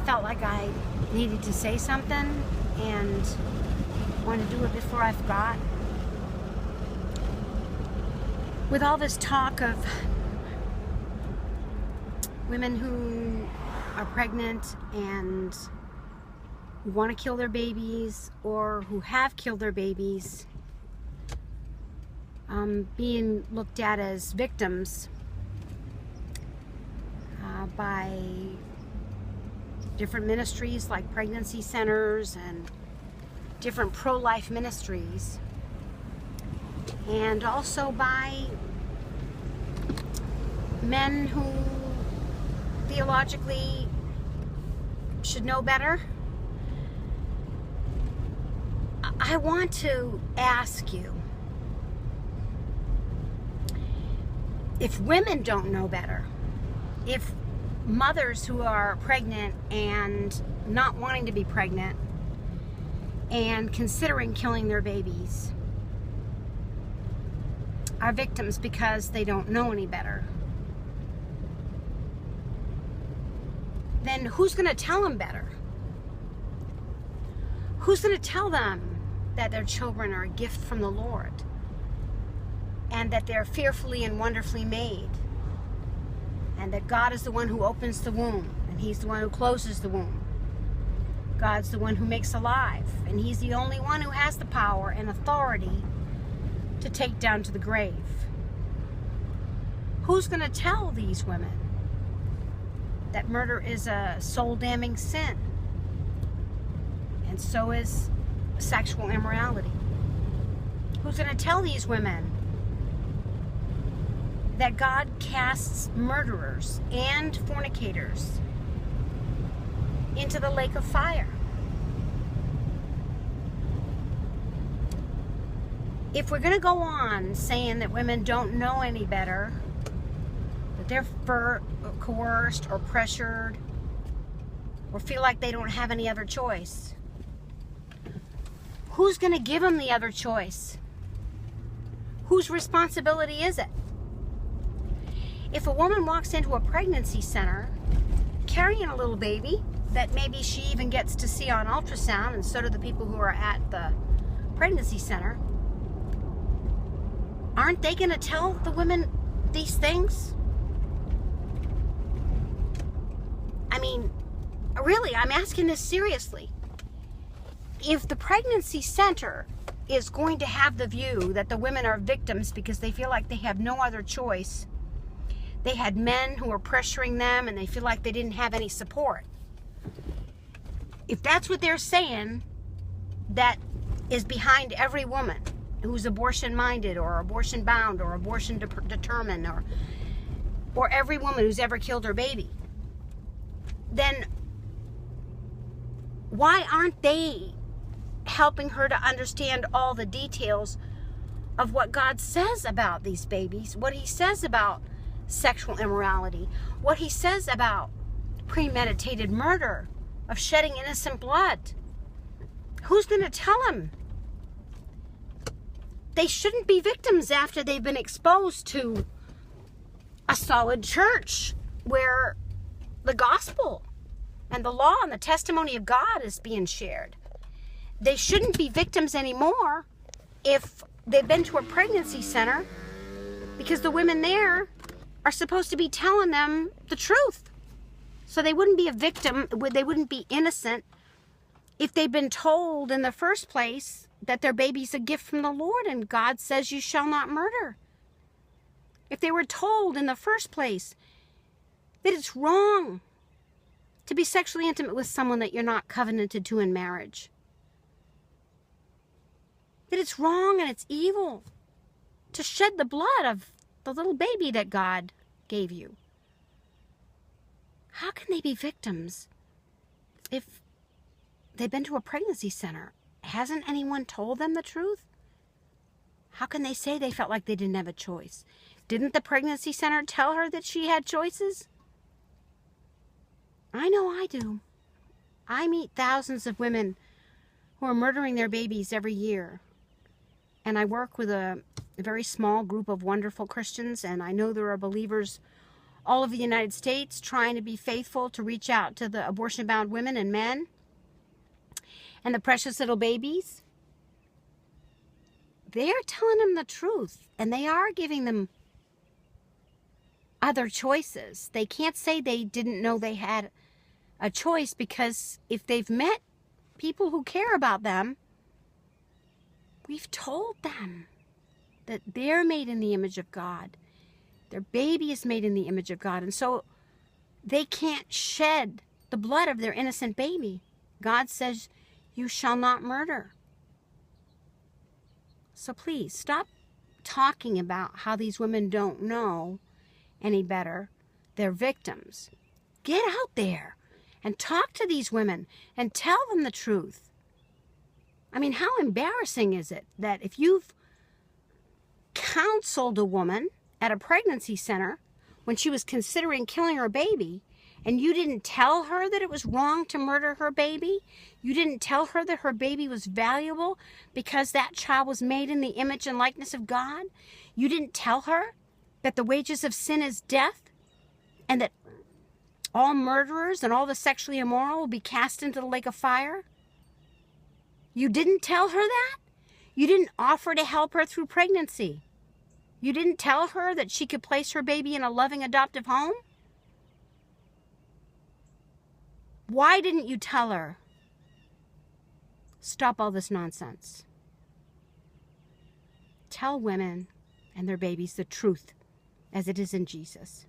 felt like I needed to say something and wanted to do it before I forgot. With all this talk of women who are pregnant and who want to kill their babies or who have killed their babies, being looked at as victims by different ministries like pregnancy centers and different pro-life ministries, and also by men who theologically should know better. I want to ask you, if women don't know better, if mothers who are pregnant and not wanting to be pregnant and considering killing their babies are victims because they don't know any better, then who's going to tell them better? Who's going to tell them that their children are a gift from the Lord and that they're fearfully and wonderfully made, and that God is the one who opens the womb and He's the one who closes the womb? God's the one who makes alive, and He's the only one who has the power and authority to take down to the grave. Who's going to tell these women that murder is a soul-damning sin, and so is sexual immorality? Who's going to tell these women that God casts murderers and fornicators into the lake of fire? If we're going to go on saying that women don't know any better, that they're coerced or pressured or feel like they don't have any other choice, who's going to give them the other choice? Whose responsibility is it? If a woman walks into a pregnancy center carrying a little baby that maybe she even gets to see on ultrasound, and so do the people who are at the pregnancy center, aren't they going to tell the women these things? I mean, really, I'm asking this seriously. If the pregnancy center is going to have the view that the women are victims because they feel like they have no other choice, they had men who were pressuring them and they feel like they didn't have any support, if that's what they're saying, that is behind every woman who's abortion minded or abortion bound or abortion determined, or every woman who's ever killed her baby, then why aren't they helping her to understand all the details of what God says about these babies, what He says about sexual immorality, what He says about premeditated murder, of shedding innocent blood? Who's going to tell them? They shouldn't be victims after they've been exposed to a solid church where the gospel and the law and the testimony of God is being shared. They shouldn't be victims anymore if they've been to a pregnancy center, because the women there are supposed to be telling them the truth. So they wouldn't be a victim, they wouldn't be innocent if they'd been told in the first place that their baby's a gift from the Lord and God says you shall not murder. If they were told in the first place that it's wrong to be sexually intimate with someone that you're not covenanted to in marriage. That it's wrong and it's evil to shed the blood of the little baby that God gave you. How can they be victims if they've been to a pregnancy center? Hasn't anyone told them the truth? How can they say they felt like they didn't have a choice? Didn't the pregnancy center tell her that she had choices? I know I do. I meet thousands of women who are murdering their babies every year. And I work with a very small group of wonderful Christians, and I know there are believers all over the United States trying to be faithful to reach out to the abortion-bound women and men and the precious little babies. They're telling them the truth, and they are giving them other choices. They can't say they didn't know they had a choice, because if they've met people who care about them, we've told them that they're made in the image of God. Their baby is made in the image of God, and so they can't shed the blood of their innocent baby. God says, you shall not murder. So please, stop talking about how these women don't know any better. They're victims. Get out there and talk to these women and tell them the truth. I mean, how embarrassing is it that if you've counseled a woman at a pregnancy center when she was considering killing her baby, and you didn't tell her that it was wrong to murder her baby? You didn't tell her that her baby was valuable because that child was made in the image and likeness of God? You didn't tell her that the wages of sin is death, and that all murderers and all the sexually immoral will be cast into the lake of fire? You didn't tell her that? You didn't offer to help her through pregnancy. You didn't tell her that she could place her baby in a loving adoptive home? Why didn't you tell her? Stop all this nonsense. Tell women and their babies the truth as it is in Jesus.